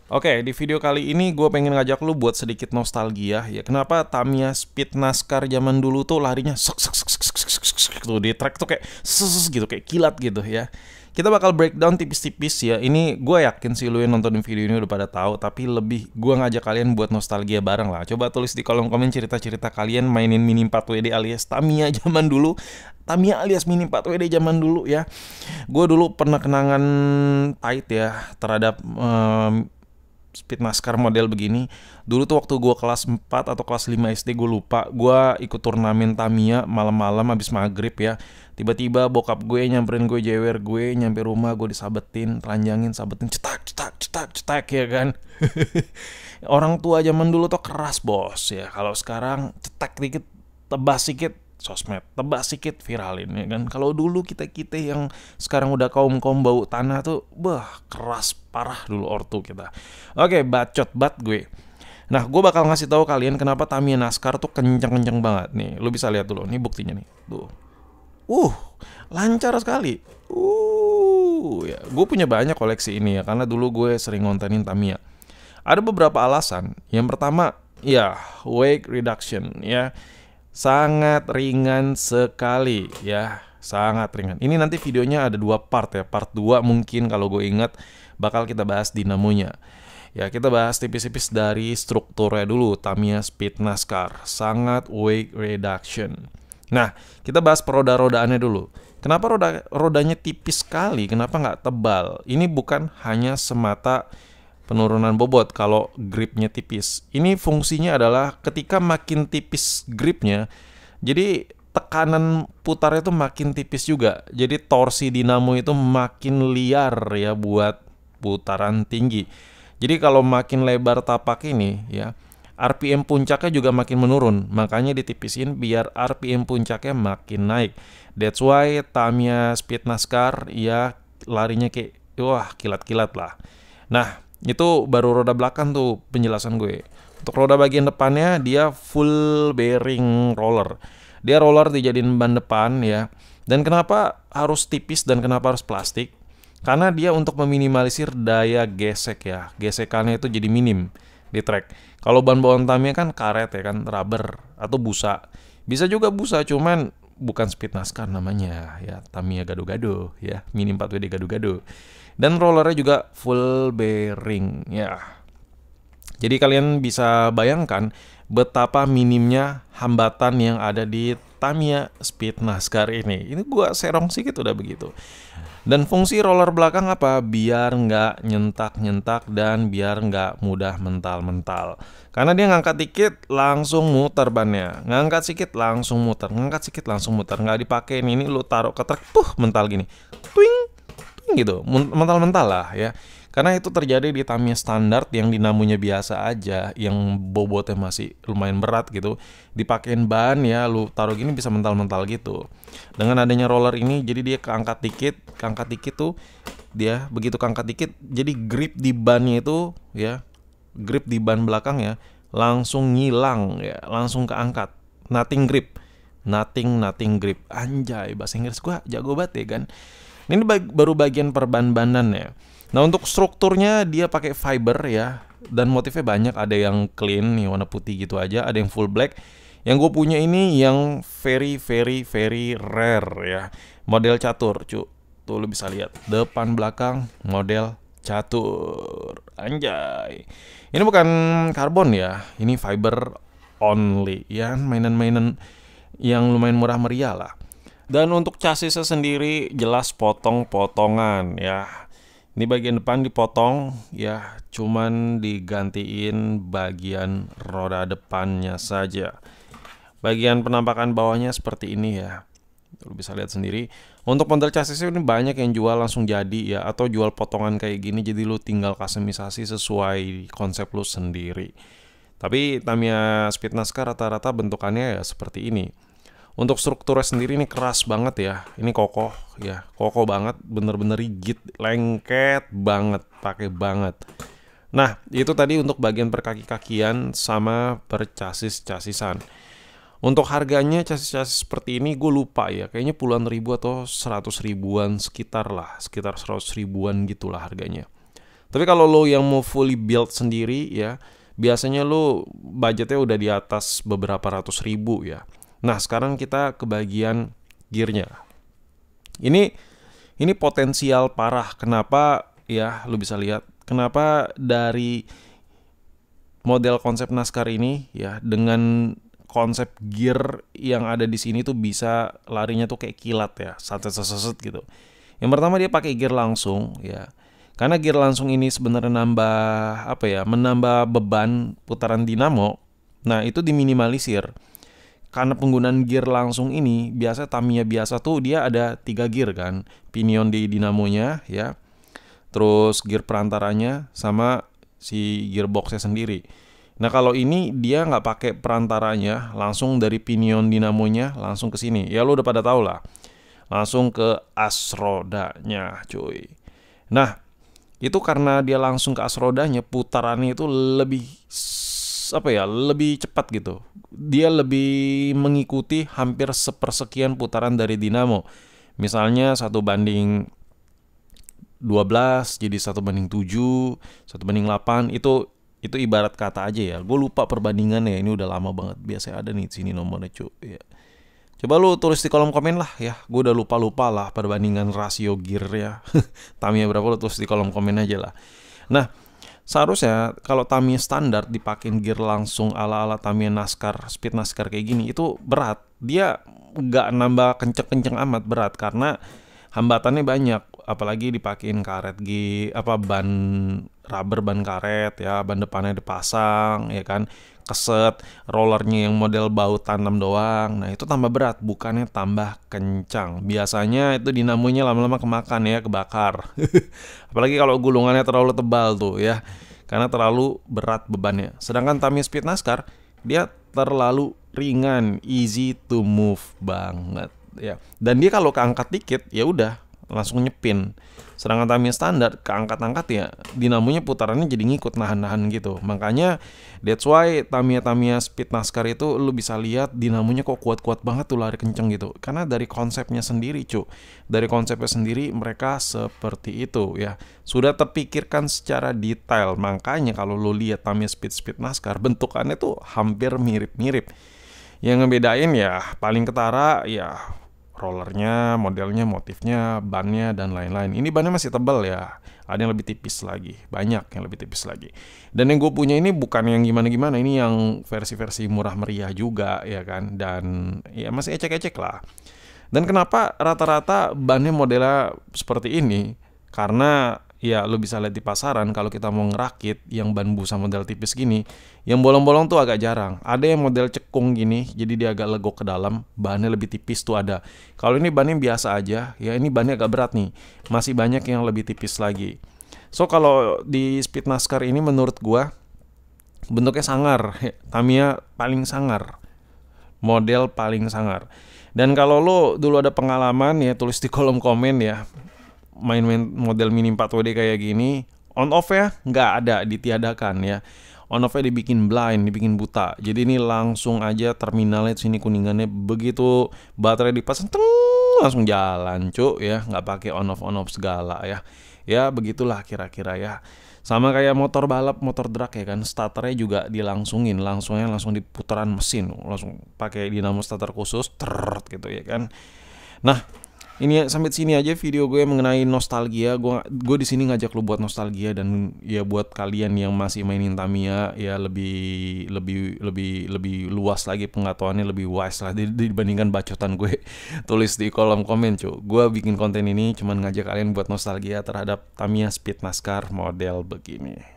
Oke, di video kali ini gue pengen ngajak lu buat sedikit nostalgia ya. Kenapa Tamiya Speed NASCAR zaman dulu tuh larinya sek sek sek sek sek sek sek sek tuh di track tuh kayak gitu, kayak kilat gitu ya. Kita bakal breakdown tipis-tipis ya. Ini gue yakin sih lu yang nonton video ini udah pada tahu, tapi lebih gue ngajak kalian buat nostalgia bareng lah. Coba tulis di kolom komen cerita-cerita kalian mainin Mini 4WD alias Tamiya zaman dulu. Tamiya alias Mini 4WD zaman dulu ya. Gue dulu pernah kenangan pahit ya terhadap Speed NASCAR model begini. Dulu tuh waktu gue kelas 4 atau kelas 5 SD, gue lupa. Gue ikut turnamen Tamiya malam-malam habis maghrib ya. Tiba-tiba bokap gue nyamperin gue, jewer gue, nyampe rumah gue disabetin, telanjangin, sabetin, cetak cetak cetak cetak ya kan. Orang tua zaman dulu tuh keras bos ya. Kalau sekarang cetak dikit, tebas dikit, sosmed, tebas sikit, viralin ya kan. Kalau dulu kita yang sekarang udah kaum bau tanah tuh, keras parah dulu ortu kita. Oke, bacot bat gue. Nah, gue bakal ngasih tahu kalian kenapa Tamiya NASCAR tuh kenceng-kenceng banget nih. Lu bisa lihat dulu, nih buktinya nih. Tuh. Uh, lancar sekali. Ya, gue punya banyak koleksi ini ya karena dulu gue sering ngontenin Tamiya. Ada beberapa alasan. Yang pertama, ya, weight reduction ya. Sangat ringan sekali ya, sangat ringan. Ini nanti videonya ada 2 part ya. Part 2 mungkin kalau gue ingat bakal kita bahas dinamonya. Ya, kita bahas tipis-tipis dari strukturnya dulu. Tamiya Speed NASCAR sangat weight reduction. Nah, kita bahas roda-rodaannya dulu. Kenapa rodanya tipis sekali? Kenapa nggak tebal? Ini bukan hanya semata penurunan bobot kalau gripnya tipis. Ini fungsinya adalah ketika makin tipis gripnya, jadi tekanan putarnya itu makin tipis juga. Jadi torsi dinamo itu makin liar ya buat putaran tinggi. Jadi kalau makin lebar tapak ini ya, RPM puncaknya juga makin menurun. Makanya ditipisin biar RPM puncaknya makin naik. That's why Tamiya Speed NASCAR ya larinya kayak wah kilat-kilat lah. Nah, itu baru roda belakang tuh penjelasan gue. Untuk roda bagian depannya dia full bearing roller. Dia roller dijadiin ban depan ya. Dan kenapa harus tipis dan kenapa harus plastik? Karena dia untuk meminimalisir daya gesek ya. Gesekannya itu jadi minim di track. Kalau ban bawaan Tamiya kan karet ya kan, rubber atau busa. Bisa juga busa, cuman bukan Speed NASCAR namanya ya. Tamiya gado-gado ya, Mini 4WD gado-gado. Dan rollernya juga full bearing ya. Jadi kalian bisa bayangkan betapa minimnya hambatan yang ada di Tamiya Speed NASCAR ini. Ini gua serong sedikit udah begitu. Dan fungsi roller belakang apa? Biar nggak nyentak-nyentak dan biar nggak mudah mental-mental. Karena dia ngangkat dikit langsung muter bannya. Ngangkat sedikit langsung muter. Ngangkat sedikit langsung muter. Nggak dipakai ini lu taruh ke truk, mental gini. Twing, twing gitu. Mental-mental lah ya. Karena itu terjadi di Tamiya standar yang dinamonya biasa aja, yang bobotnya masih lumayan berat gitu. Dipakein ban ya, lu taruh gini bisa mental-mental gitu. Dengan adanya roller ini, jadi dia keangkat dikit tuh, dia begitu keangkat dikit, jadi grip di bannya itu ya, grip di ban belakang ya, langsung ngilang ya, langsung keangkat. Nothing grip, nothing grip. Anjay, bahasa Inggris gua jago banget ya kan. Ini baru bagian perban-banan ya. Nah, untuk strukturnya dia pakai fiber ya, dan motifnya banyak. Ada yang clean nih warna putih gitu aja, ada yang full black. Yang gue punya ini yang very rare ya, model catur cu. Tuh lu bisa lihat depan belakang model catur. Anjay. Ini bukan karbon ya, ini fiber only ya, mainan-mainan yang lumayan murah meriah lah. Dan untuk chassisnya sendiri jelas potong-potongan ya. Ini bagian depan dipotong ya, cuman digantiin bagian roda depannya saja. Bagian penampakan bawahnya seperti ini ya. Lu bisa lihat sendiri. Untuk model chassisnya ini banyak yang jual langsung jadi ya, atau jual potongan kayak gini, jadi lu tinggal customisasi sesuai konsep lu sendiri. Tapi Tamiya Speed NASCAR rata-rata bentukannya ya seperti ini. Untuk strukturnya sendiri ini keras banget ya. Ini kokoh ya, kokoh banget, bener-bener rigid, lengket banget, pakai banget. Nah, itu tadi untuk bagian perkaki-kakian sama percasis-casisan. Untuk harganya chassis-chassis seperti ini gue lupa ya, kayaknya puluhan ribu atau 100 ribuan sekitar 100 ribuan gitulah harganya. Tapi kalau lo yang mau fully build sendiri ya, biasanya lo budgetnya udah di atas beberapa ratus ribu ya. Nah sekarang kita ke bagian gearnya. Ini potensial parah. Kenapa ya, lo bisa lihat kenapa dari model konsep NASCAR ini ya, dengan konsep gear yang ada di sini tuh bisa larinya tuh kayak kilat ya, saset gitu. Yang pertama dia pakai gear langsung ya. Karena gear langsung ini sebenarnya menambah beban putaran dinamo. Nah, itu diminimalisir. Karena penggunaan gear langsung ini, biasa Tamiya biasa tuh dia ada 3 gear kan. Pinion di dinamonya ya. Terus gear perantaranya sama si gearboxnya sendiri. Nah, kalau ini dia nggak pakai perantaranya, langsung dari pinion dinamonya langsung ke sini. Ya lo udah pada tahu lah. Langsung ke as rodanya, cuy. Nah, itu karena dia langsung ke as rodanya, putarannya itu lebih cepat gitu. Dia lebih mengikuti hampir sepersekian putaran dari dinamo. Misalnya 1:12 jadi 1:7, 1:8, itu ibarat kata aja ya. Gue lupa perbandingannya, ini udah lama banget. Biasanya ada nih sini nomornya, cuy ya. Coba lu tulis di kolom komen lah ya. Gue udah lupa lah perbandingan rasio gear ya. Tamiya berapa, lu tulis di kolom komen aja lah. Nah, seharusnya kalau Tamiya standar dipakein gear langsung ala-ala Tamiya NASCAR, speed NASCAR kayak gini, itu berat. Dia nggak nambah kenceng-kenceng amat, berat karena hambatannya banyak. Apalagi dipakein karet ban rubber, ban karet ya, ban depannya dipasang ya kan, keset, rollernya yang model baut tanam doang. Nah itu tambah berat, bukannya tambah kencang. Biasanya itu dinamonya lama-lama kemakan ya, kebakar. Apalagi kalau gulungannya terlalu tebal tuh ya, karena terlalu berat bebannya. Sedangkan Tamiya Speed NASCAR dia terlalu ringan, easy to move banget ya. Dan dia kalau keangkat dikit ya udah langsung nyepin. Sedangkan Tamiya standar keangkat-angkat ya, dinamonya putarannya jadi ngikut, nahan-nahan gitu. Makanya that's why Tamiya Speed NASCAR itu lu bisa lihat dinamonya kok kuat-kuat banget tuh, lari kenceng gitu. Karena dari konsepnya sendiri, cu. Dari konsepnya sendiri mereka seperti itu ya. Sudah terpikirkan secara detail. Makanya kalau lu lihat Tamiya Speed NASCAR, bentukannya tuh hampir mirip-mirip. Yang ngebedain ya paling ketara ya rollernya, modelnya, motifnya, bannya, dan lain-lain. Ini bannya masih tebal ya. Ada yang lebih tipis lagi. Banyak yang lebih tipis lagi. Dan yang gue punya ini bukan yang gimana-gimana. Ini yang versi-versi murah meriah juga ya kan. Dan ya masih ecek-ecek lah. Dan kenapa rata-rata bannya modelnya seperti ini? Karena ya lo bisa lihat di pasaran kalau kita mau ngerakit yang ban busa model tipis gini, yang bolong-bolong tuh agak jarang. Ada yang model cekung gini, jadi dia agak legok ke dalam, bannya lebih tipis tuh ada. Kalau ini bannya biasa aja, ya ini bannya agak berat nih. Masih banyak yang lebih tipis lagi. So kalau di Speed NASCAR ini menurut gua bentuknya sangar. Tamiya paling sangar. Model paling sangar. Dan kalau lo dulu ada pengalaman ya, tulis di kolom komen ya. Main-main model Mini 4WD kayak gini, on off ya nggak ada, ditiadakan ya. On off-nya dibikin blind, dibikin buta. Jadi ini langsung aja terminalnya sini kuningannya, begitu baterai dipasang langsung jalan, cuk ya, nggak pakai on off segala ya. Ya begitulah kira-kira ya. Sama kayak motor balap, motor drag ya kan, starternya juga dilangsungin, langsung di putaran mesin, langsung pakai dinamo starter khusus, gitu ya kan. Nah, ini sampai sini aja video gue mengenai nostalgia. Gue di sini ngajak lu buat nostalgia, dan ya buat kalian yang masih mainin Tamiya ya lebih luas lagi pengetahuannya, lebih wise lah dibandingkan bacotan gue. Tulis di kolom komen, cuy. Gue bikin konten ini cuman ngajak kalian buat nostalgia terhadap Tamiya Speed NASCAR model begini.